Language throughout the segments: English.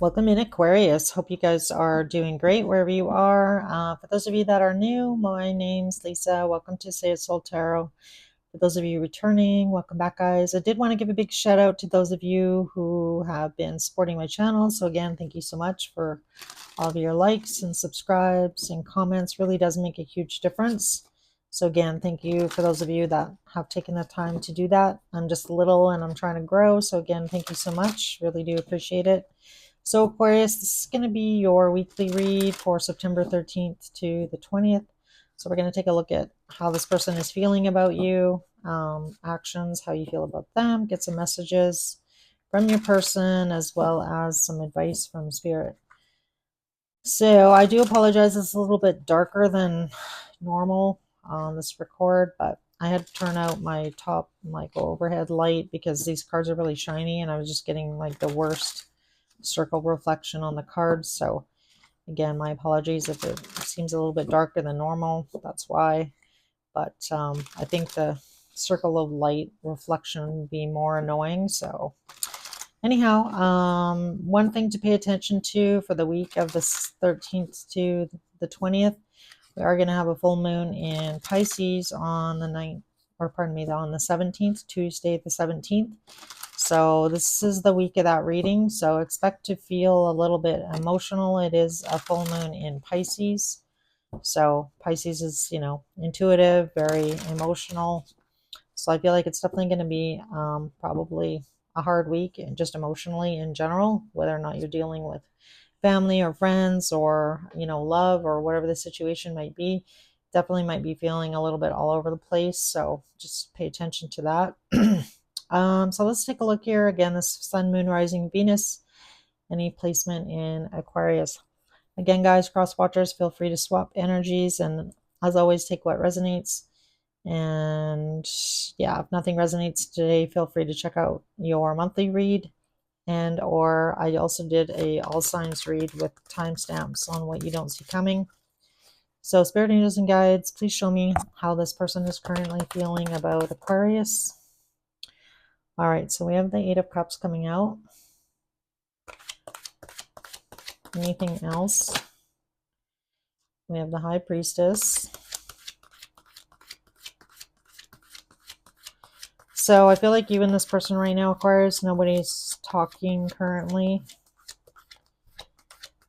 Welcome in, Aquarius. Hope you guys are doing great wherever you are. For those of you that are new, my name's Lisa. Welcome to Say It Soul Tarot. For those of you returning, welcome back, guys. I did want to give a big shout out to those of you who have been supporting my channel. So again, thank you so much for all of your likes and subscribes and comments. Really does make a huge difference. So again, thank you for those of you that have taken the time to do that. I'm just little and I'm trying to grow. So again, thank you so much. Really do appreciate it. So Aquarius, this is going to be your weekly read for September 13th to the 20th. So we're going to take a look at how this person is feeling about you, actions, how you feel about them, get some messages from your person, as well as some advice from Spirit. So I do apologize, it's a little bit darker than normal on this record, but I had to turn out my top overhead light because these cards are really shiny and I was just getting like the worst circle reflection on the cards. So again, my apologies if it seems a little bit darker than normal. That's why. But I think the circle of light reflection would be more annoying. So anyhow, one thing to pay attention to for the week of the 13th to the 20th, we are going to have a full moon in Pisces on the 9th, or pardon me, on the 17th, Tuesday the 17th. So this is the week of that reading. So expect to feel a little bit emotional. It is a full moon in Pisces. So Pisces is, intuitive, very emotional. So I feel like it's definitely going to be probably a hard week, and just emotionally in general, whether or not you're dealing with family or friends or, love or whatever the situation might be. Definitely might be feeling a little bit all over the place. So just pay attention to that. So let's take a look here. Again, this Sun, Moon, Rising, Venus, any placement in Aquarius. Again, guys, cross watchers, feel free to swap energies. And as always, take what resonates. And yeah, if nothing resonates today, feel free to check out your monthly read. And or I also did a all signs read with timestamps on what you don't see coming. So spirit angels and guides, please show me how this person is currently feeling about Aquarius. All right, so we have the Eight of Cups coming out. Anything else? We have the High Priestess. So I feel like you and this person right now, Aquarius, nobody's talking currently.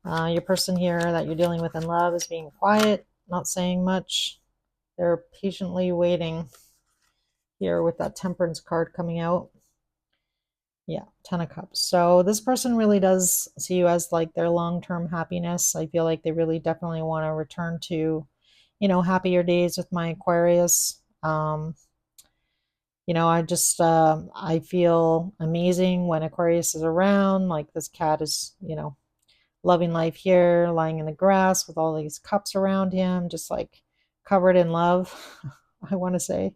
Your person here that you're dealing with in love is being quiet, not saying much. They're patiently waiting here with that Temperance card coming out. Yeah, Ten of Cups. So this person really does see you as like their long-term happiness. I feel like they really definitely want to return to, happier days with my Aquarius. I feel amazing when Aquarius is around. Like this cat is, loving life here, lying in the grass with all these cups around him, just like covered in love, I want to say.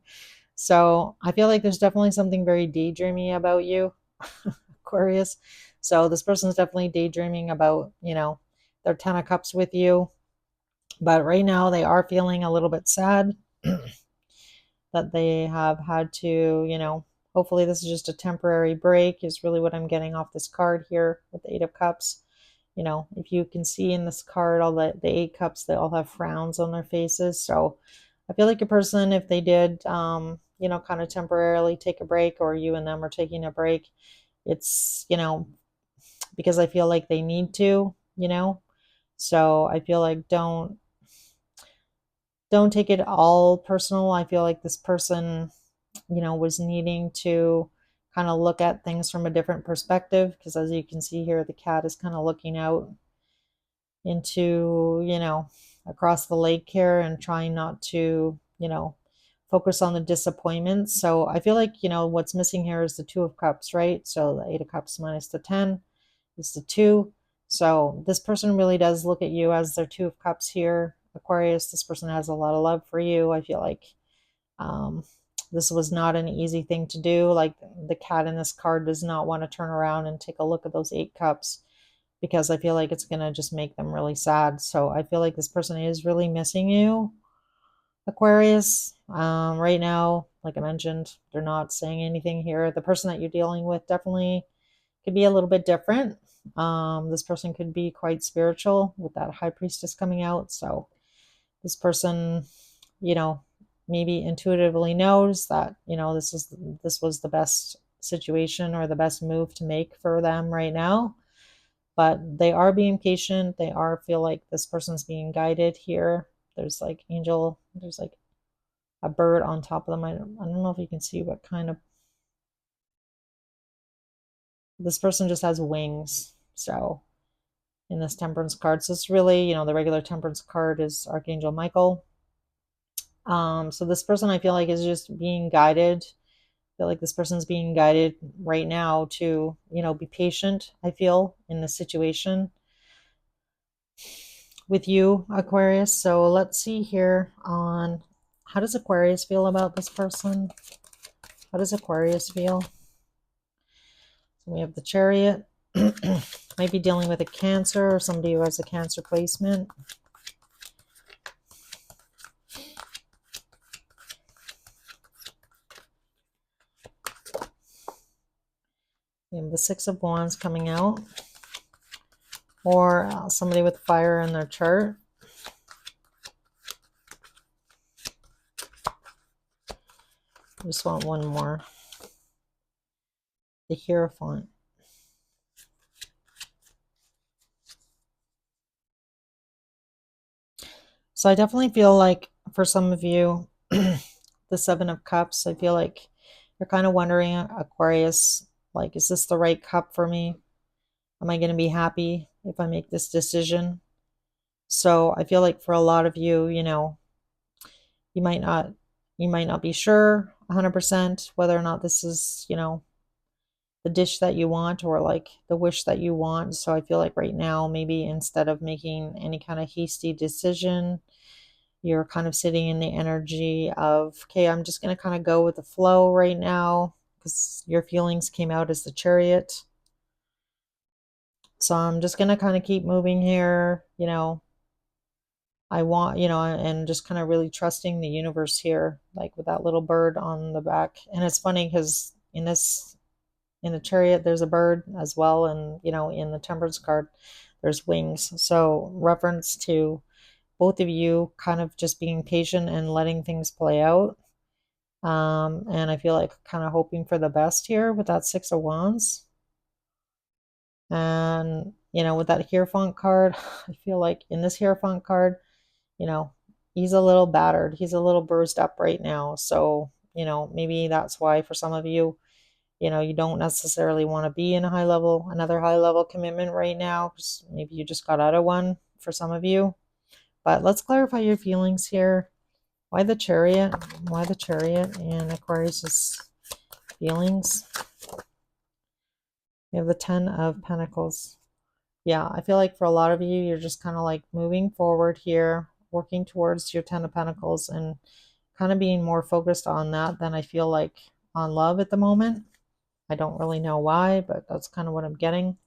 So I feel like there's definitely something very daydreamy about you, Aquarius. So this person is definitely daydreaming about, their Ten of Cups with you. But right now they are feeling a little bit sad that they have had to, hopefully this is just a temporary break, is really what I'm getting off this card here with the Eight of Cups. If you can see in this card, all the Eight Cups, they all have frowns on their faces. So I feel like a person, if they did, kind of temporarily take a break, or you and them are taking a break, it's, because I feel like they need to, so I feel like don't take it all personal. I feel like this person, was needing to kind of look at things from a different perspective, because as you can see here, the cat is kind of looking out into, across the lake here and trying not to, focus on the disappointments. So I feel like, what's missing here is the Two of Cups, right? So the Eight of Cups minus the 10 is the 2. So this person really does look at you as their Two of Cups here, Aquarius. This person has a lot of love for you. I feel like this was not an easy thing to do. Like the cat in this card does not want to turn around and take a look at those 8 cups, because I feel like it's going to just make them really sad. So I feel like this person is really missing you, Aquarius. Right now, like I mentioned, they're not saying anything here. The person that you're dealing with definitely could be a little bit different. This person could be quite spiritual with that high priestess coming out. So this person, you know, maybe intuitively knows that, this was the best situation or the best move to make for them right now. But they are being patient. They are feel like this person's being guided here. There's like there's like a bird on top of them. I don't know if you can see what kind of, this person just has wings. So in this temperance card, so it's really, the regular temperance card is Archangel Michael. So this person, I feel like, is just being guided. I feel like this person's being guided right now to, be patient, I feel, in the situation with you, Aquarius. So let's see here on how does Aquarius feel about this person? How does Aquarius feel? So we have the Chariot. Might be dealing with a Cancer or somebody who has a Cancer placement. We have the Six of Wands coming out. Or somebody with fire in their chart. I just want one more. The Hierophant. So I definitely feel like for some of you, the Seven of Cups, I feel like you're kind of wondering, Aquarius, like, is this the right cup for me? Am I going to be happy if I make this decision? So I feel like for a lot of you, you might not be sure 100% whether or not this is, the dish that you want or like the wish that you want. So I feel like right now, maybe instead of making any kind of hasty decision, you're kind of sitting in the energy of, okay, I'm just going to kind of go with the flow right now because your feelings came out as the Chariot. So I'm just going to kind of keep moving here, I want, and just kind of really trusting the universe here, like with that little bird on the back. And it's funny because in the Chariot, there's a bird as well. And, in the Temperance card, there's wings. So reference to both of you kind of just being patient and letting things play out. And I feel like kind of hoping for the best here with that Six of Wands. And, with that Hierophant card, I feel like in this Hierophant card, he's a little battered. He's a little bruised up right now. So, maybe that's why for some of you, you don't necessarily want to be in another high level commitment right now, because maybe you just got out of one for some of you. But let's clarify your feelings here. Why the Chariot? Why the Chariot and Aquarius's feelings? We have the Ten of Pentacles. Yeah, I feel like for a lot of you, you're just kind of like moving forward here, working towards your Ten of Pentacles and kind of being more focused on that than I feel like on love at the moment. I don't really know why, but that's kind of what I'm getting.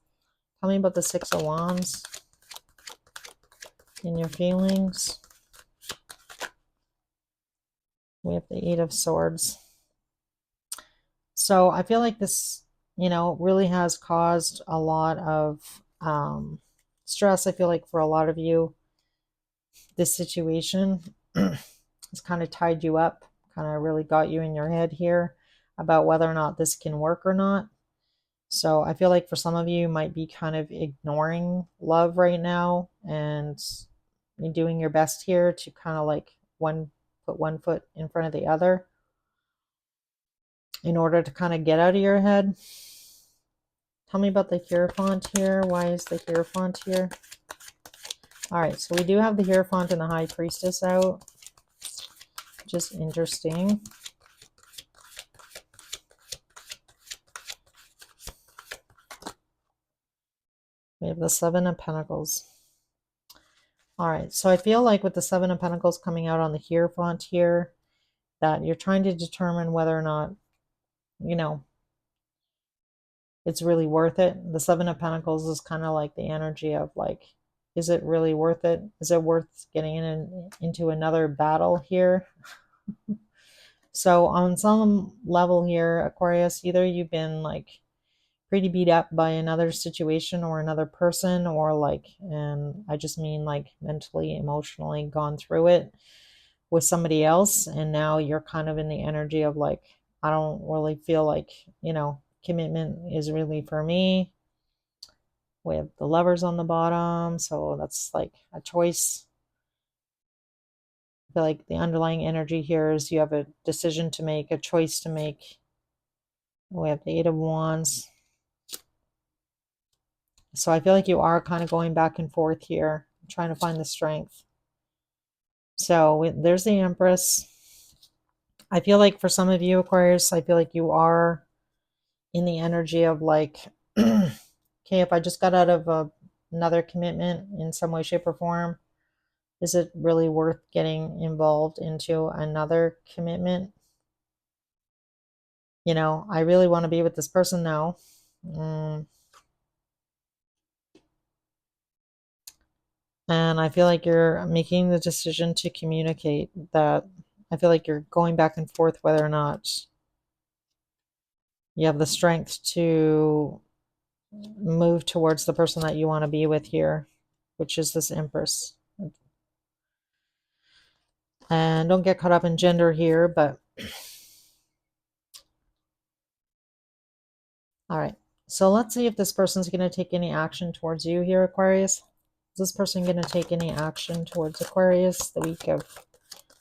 Tell me about the Six of Wands and your feelings. We have the Eight of Swords. So I feel like this, really has caused a lot of stress. I feel like for a lot of you, this situation has kind of tied you up, kind of really got you in your head here about whether or not this can work or not. So I feel like for some of you, might be kind of ignoring love right now and you're doing your best here to kind of like put one foot in front of the other in order to kind of get out of your head. Tell me about the Hierophant here. Why is the Hierophant here? All right, so we do have the Hierophant and the High Priestess out. Just interesting. We have the Seven of Pentacles. All right, so I feel like with the Seven of Pentacles coming out on the Hierophant here, that you're trying to determine whether or not, it's really worth it. The Seven of Pentacles is kind of like the energy of like, is it really worth it? Is it worth getting into another battle here? So on some level here, Aquarius, either you've been like pretty beat up by another situation or another person, or like, and I just mean like mentally, emotionally gone through it with somebody else. And now you're kind of in the energy of like, I don't really feel like, commitment is really for me. We have the Lovers on the bottom, so that's like a choice. I feel like the underlying energy here is you have a decision to make, a choice to make. We have the Eight of Wands. So I feel like you are kind of going back and forth here, trying to find the strength. So there's the Empress. I feel like for some of you, Aquarius, I feel like you are in the energy of like, okay, if I just got out of another commitment in some way, shape, or form, is it really worth getting involved into another commitment? I really want to be with this person now. And I feel like you're making the decision to communicate that. I feel like you're going back and forth whether or not you have the strength to move towards the person that you want to be with here, which is this Empress. And don't get caught up in gender here, but all right. So let's see if this person's going to take any action towards you here, Aquarius. Is this person going to take any action towards Aquarius the week of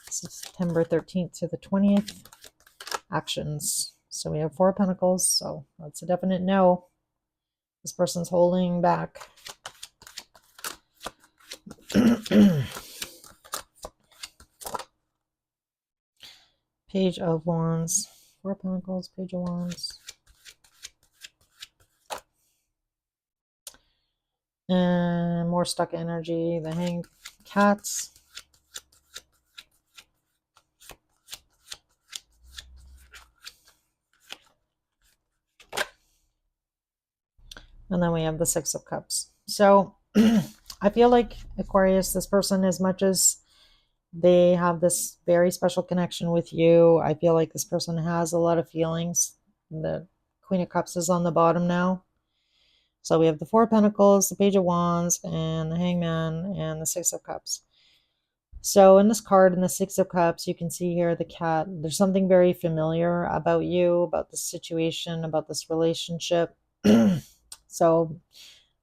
September 13th to the 20th? Actions. So we have Four of Pentacles, so that's a definite no. This person's holding back. Page of Wands. Four of Pentacles, Page of Wands. And more stuck energy. The Hanged Cats. And then we have the Six of Cups. So I feel like Aquarius, this person, as much as they have this very special connection with you, I feel like this person has a lot of feelings. The Queen of Cups is on the bottom now. So we have the Four of Pentacles, the Page of Wands, and the Hangman, and the Six of Cups. So in this card, in the Six of Cups, you can see here the cat. There's something very familiar about you, about this situation, about this relationship. So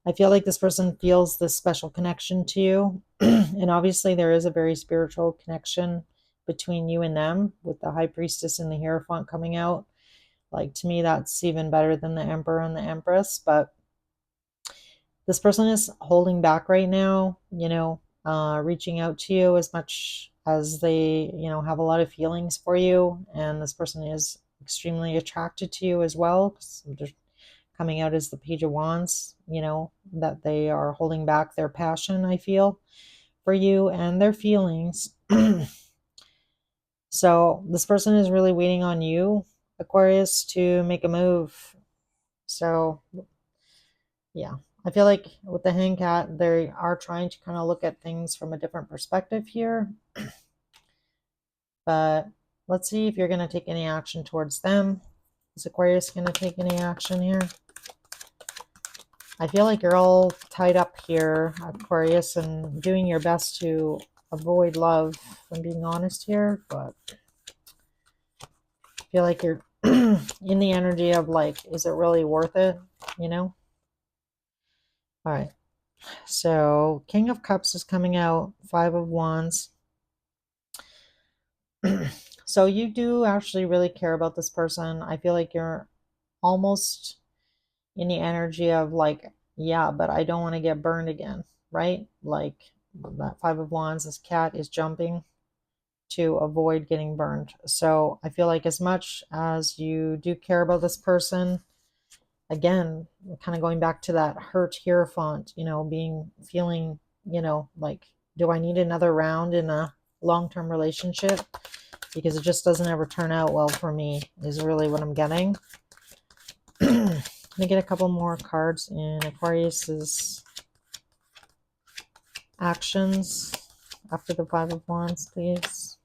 I feel like this person feels this special connection to you. And obviously there is a very spiritual connection between you and them, with the High Priestess and the Hierophant coming out. Like, to me, that's even better than the Emperor and the Empress. But this person is holding back right now, reaching out to you as much as they, have a lot of feelings for you. And this person is extremely attracted to you as well, because they're coming out as the Page of Wands, that they are holding back their passion, I feel, for you and their feelings. So this person is really waiting on you, Aquarius, to make a move. So yeah, I feel like with the Hang Cat, they are trying to kind of look at things from a different perspective here. But let's see if you're going to take any action towards them. Is Aquarius going to take any action here? I feel like you're all tied up here, Aquarius, and doing your best to avoid love, if I'm being honest here, but I feel like you're in the energy of like, is it really worth it? All right. So King of Cups is coming out, Five of Wands. So you do actually really care about this person. I feel like you're almost in the energy of like, yeah, but I don't want to get burned again, right? Like that Five of Wands, this cat is jumping to avoid getting burned. So I feel like as much as you do care about this person, again, kind of going back to that hurt Hierophant, feeling, like, do I need another round in a long-term relationship? Because it just doesn't ever turn out well for me, is really what I'm getting. Let me get a couple more cards in Aquarius's actions after the Five of Wands, please.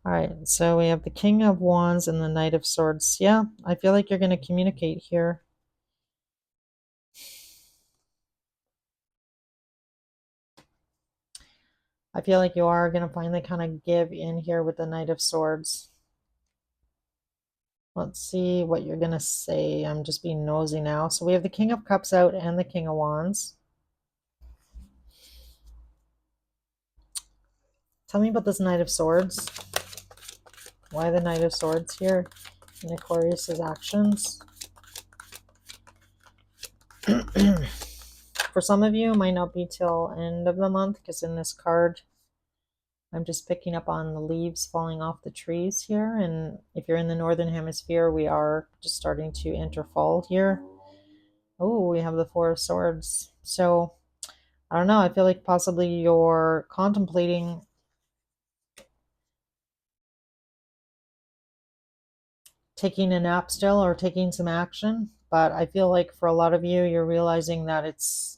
All right, so we have the King of Wands and the Knight of Swords. Yeah, I feel like you're going to communicate here. I feel like you are going to finally kind of give in here with the Knight of Swords. Let's see what you're going to say. I'm just being nosy now. So we have the King of Cups out and the King of Wands. Tell me about this Knight of Swords. Why the Knight of Swords here in Aquarius's actions? For some of you, it might not be till end of the month, because in this card, I'm just picking up on the leaves falling off the trees here. And if you're in the Northern Hemisphere, we are just starting to enter fall here. Oh, we have the Four of Swords. So, I don't know. I feel like possibly you're contemplating taking a nap still or taking some action. But I feel like for a lot of you, you're realizing that it's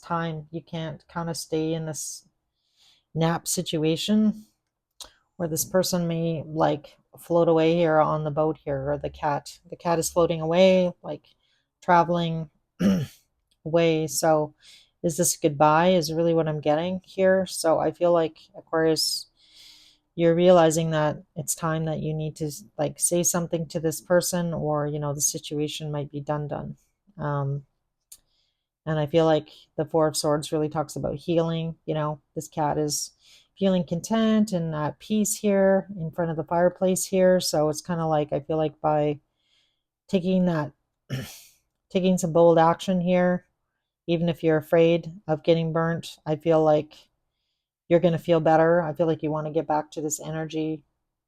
time. You can't kind of stay in this nap situation where this person may like float away here on the boat here, or the cat is floating away, like traveling away. So is this goodbye is really what I'm getting here. So I feel like Aquarius, you're realizing that it's time that you need to like say something to this person, or the situation might be done. um and I feel like the Four of Swords really talks about healing. This cat is feeling content and at peace here in front of the fireplace here. So it's kind of like, I feel like by taking that, taking some bold action here, even if you're afraid of getting burnt, I feel like you're going to feel better. I feel like you want to get back to this energy,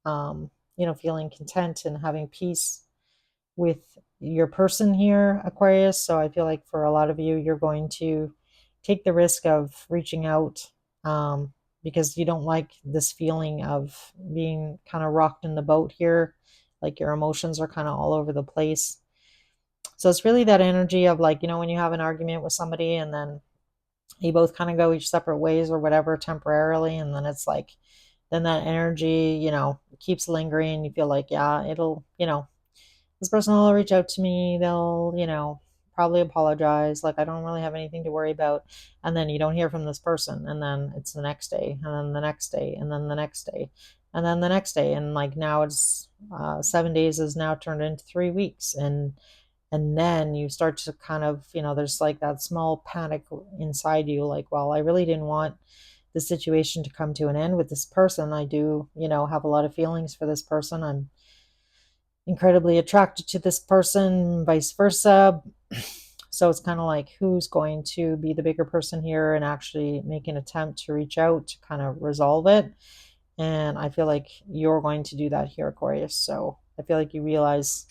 feeling content and having peace with your person here, Aquarius. So I feel like for a lot of you, you're going to take the risk of reaching out, because you don't like this feeling of being kind of rocked in the boat here. Like your emotions are kind of all over the place. So it's really that energy of like, when you have an argument with somebody and then you both kind of go each separate ways or whatever temporarily. And then it's like, then that energy, keeps lingering. You feel like, yeah, it'll, this person will reach out to me. They'll, probably apologize. Like, I don't really have anything to worry about. And then you don't hear from this person. And then it's the next day, and then the next day, and then the next day, and then the next day. And like now it's 7 days is now turned into 3 weeks. And then you start to kind of, there's like that small panic inside you. Like, well, I really didn't want the situation to come to an end with this person. I do, have a lot of feelings for this person. I'm incredibly attracted to this person, vice versa. So it's kind of like, who's going to be the bigger person here and actually make an attempt to reach out to kind of resolve it. And I feel like you're going to do that here, Aquarius. So I feel like you realize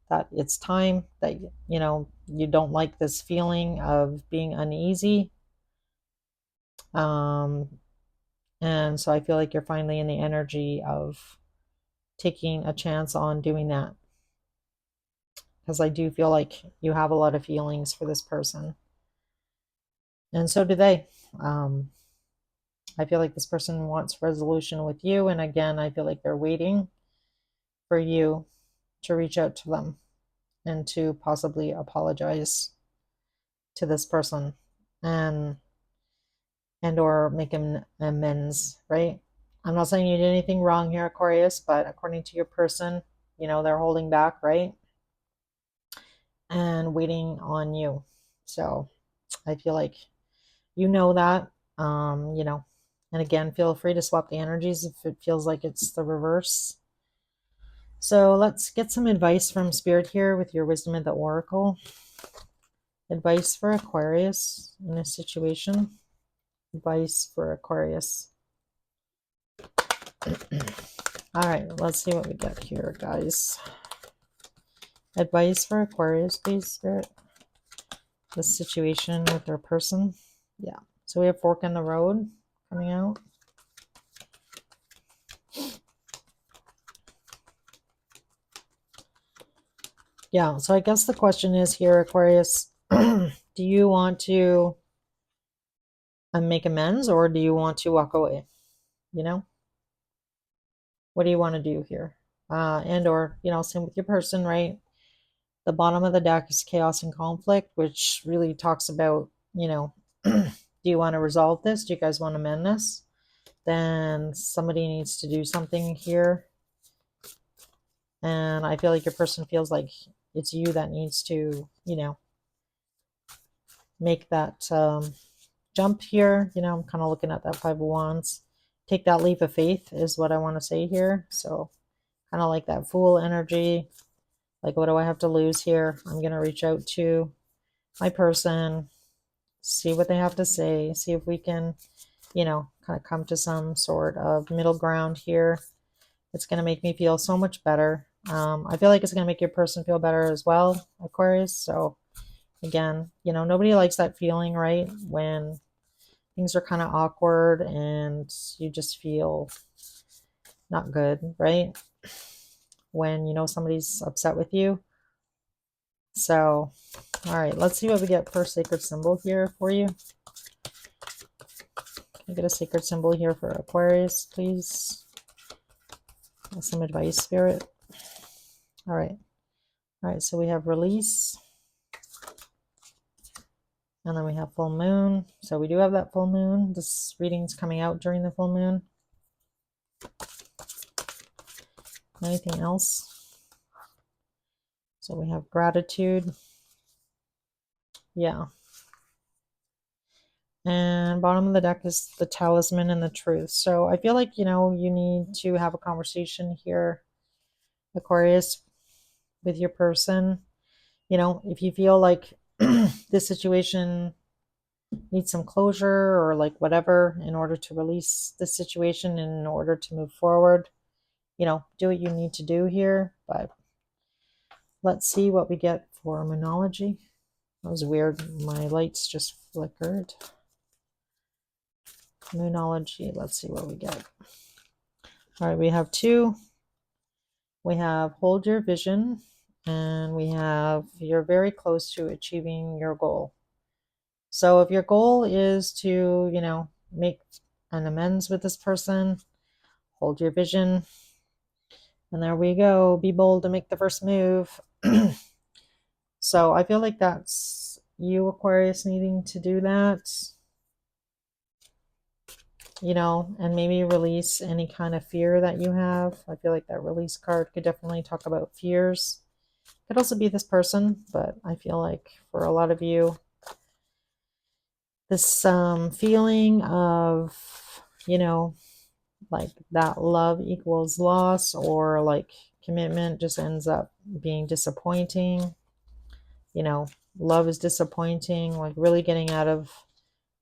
that it's time that you don't like this feeling of being uneasy. um and so I feel like you're finally in the energy of taking a chance on doing that, because I do feel like you have a lot of feelings for this person, and so do they. I feel like this person wants resolution with you, and again, I feel like they're waiting for you to reach out to them and to possibly apologize to this person, and or make amends, right? I'm not saying you did anything wrong here, Aquarius, but according to your person, they're holding back, right? And waiting on you. So I feel like that. And again, feel free to swap the energies if it feels like it's the reverse. So let's get some advice from Spirit here with your wisdom of the Oracle. Advice for Aquarius in this situation. Advice for Aquarius. All right, let's see what we got here, guys. Advice for Aquarius, please, Spirit. This situation with their person. Yeah. So we have fork in the road coming out. Yeah. So I guess the question is here, Aquarius, do you want to make amends, or do you want to walk away? What do you want to do here? And or, same with your person, right? The bottom of the deck is chaos and conflict, which really talks about, do you want to resolve this? Do you guys want to mend this? then somebody needs to do something here. And I feel like your person feels like it's you that needs to, make that jump here. I'm kind of looking at that Five of Wands. Take that leap of faith is what I want to say here. So kind of like that Fool energy. Like, what do I have to lose here? I'm going to reach out to my person, see what they have to say, see if we can, kind of come to some sort of middle ground here. It's going to make me feel so much better. I feel like it's going to make your person feel better as well, Aquarius. So again, nobody likes that feeling, right? When things are kind of awkward and you just feel not good, right? When somebody's upset with you. So, all right, let's see what we get for sacred symbol here for you. Can I get a sacred symbol here for Aquarius, please? Some advice, Spirit. All right. All right, so we have release. And then we have full moon. So we do have that full moon. This reading's coming out during the full moon. Anything else? So we have gratitude. Yeah. And bottom of the deck is the talisman and the truth. So I feel like, you need to have a conversation here, Aquarius, with your person. If you feel like this situation needs some closure or like whatever in order to release the situation and in order to move forward, do what you need to do here. But let's see what we get for Moonology. That was weird. My lights just flickered. Moonology. Let's see what we get. All right, we have 2. We have hold your vision, and we have you're very close to achieving your goal. So if your goal is to, make an amends with this person, hold your vision. And there we go. Be bold to make the first move. So I feel like that's you, Aquarius, needing to do that. And maybe release any kind of fear that you have. I feel like that release card could definitely talk about fears. Could also be this person, but I feel like for a lot of you, this feeling of, like that love equals loss, or like commitment just ends up being disappointing. Love is disappointing, like really getting out of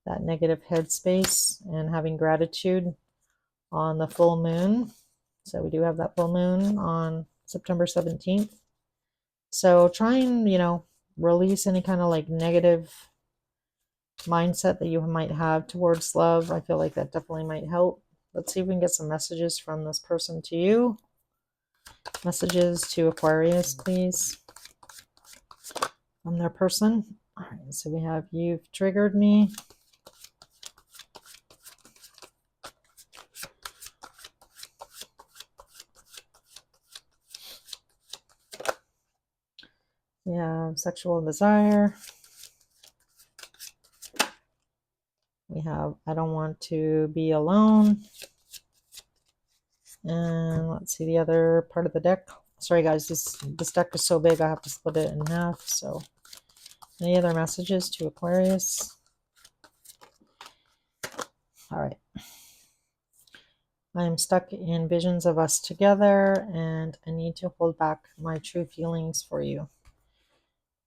that negative headspace and having gratitude on the full moon. So we do have that full moon on September 17th. So try and, release any kind of like negative mindset that you might have towards love. I feel like that definitely might help. Let's see if we can get some messages from this person to you. Messages to Aquarius, please, from their person. All right, so we have you've triggered me. We have sexual desire. We have I don't want to be alone. And let's see the other part of the deck. Sorry guys, this deck is so big I have to split it in half. So any other messages to Aquarius? All right. I am stuck in visions of us together, and I need to hold back my true feelings for you.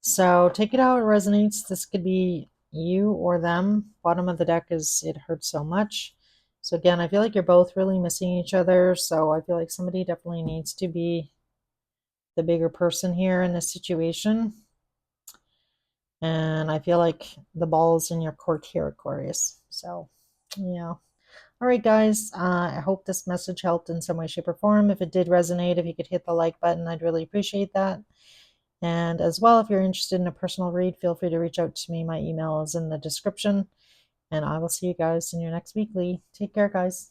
So take it how it resonates. This could be you or them. Bottom of the deck is it hurts so much. So again, I feel like you're both really missing each other. So I feel like somebody definitely needs to be the bigger person here in this situation. And I feel like the ball's in your court here, Aquarius. So, yeah. All right, guys. I hope this message helped in some way, shape, or form. If it did resonate, if you could hit the like button, I'd really appreciate that. And as well, if you're interested in a personal read, feel free to reach out to me. My email is in the description. And I will see you guys in your next weekly. Take care, guys.